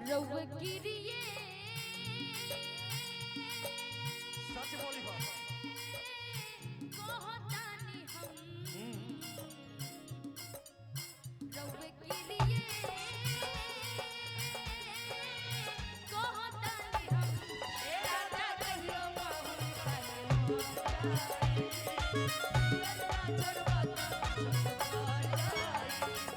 रउआ गिरिए सच बोली बा कहतानी हम रउआ गिरिए कहतानी हम ए राजा कहियो माहुर खाए छोड़वा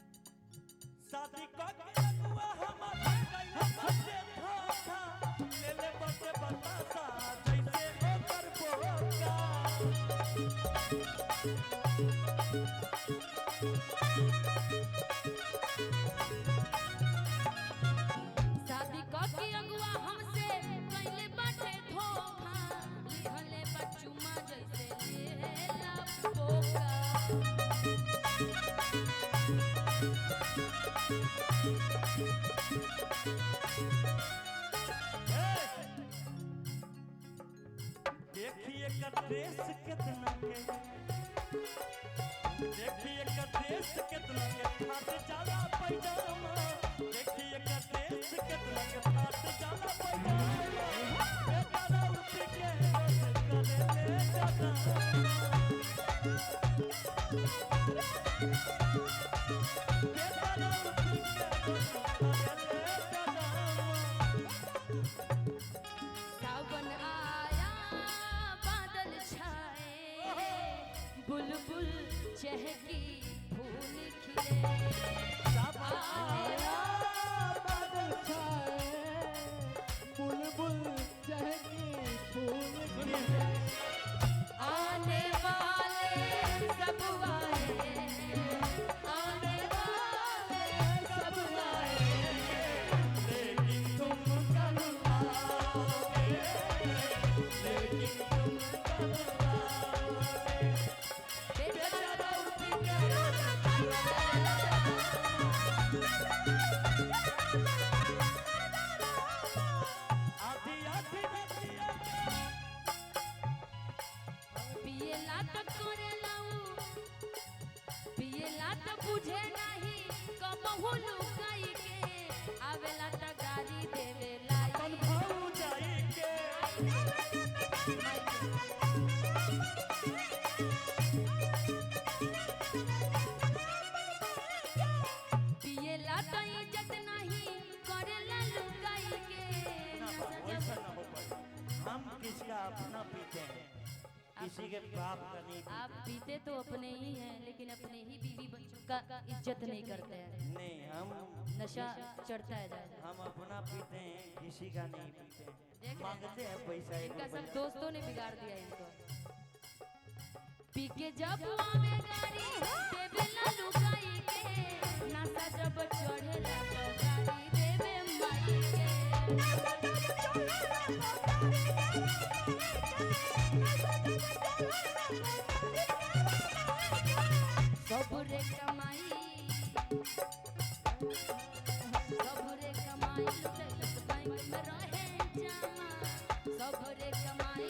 शादी करके अनुआ हम गइल बसे धोखा ले ले बसे बतासा जैसे ओकर बोका शादी करके अगुआ हमसे कइले बाटे धोखा लिखले बचुमा जैसे लेला बोका देखिए का ड्रेस कितना के देखिए का ड्रेस कितना के फाट जाला पैजामा देखिए का ड्रेस कितना के फाट जाला पैजामा बेचारा उठ के रोज करे ले जाता बेचारा उठ के रोज करे ले जाता सावन आया बादल छाए बुलबुल चहकी फूल खिले आने बादल छाए बुलबुल चहकी फूल खिले आने वाले सब आए आने वाले सब आए लेकिन तुम कल आओगे लेकिन तुम कल आओगे बेचारा उठ के आधी आधी रतिया पियला तो करे लाऊ पियला तो बुझे नहीं कबहू लुकाई के आवेला तो गाड़ी देवे लाई कौन भाऊ जाई के पियला तो इज्जत नहीं करेला लुकाई के ऐसा ना हो पाए हम किसका अपना पीते हैं किसी के बाप का नहीं पीते। आप पीते तो अपने ही हैं लेकिन अपने ही बीवी बच्चों का इज्जत नहीं करते हैं नहीं हम नशा चढ़ता है ज्यादा हम अपना पीते हैं किसी का नहीं पीते देख हैं रहे मांगते हैं पैसा एक इनका सब रुपया। दोस्तों ने बिगाड़ दिया इनको पी के जब आवे गाड़ी देवेला लुकाई के नशा जब चढ़ेला तो गाड़ी देवे माई के सबरे कमाई लुटैलक बैंक में रहे जमा सबरे कमाई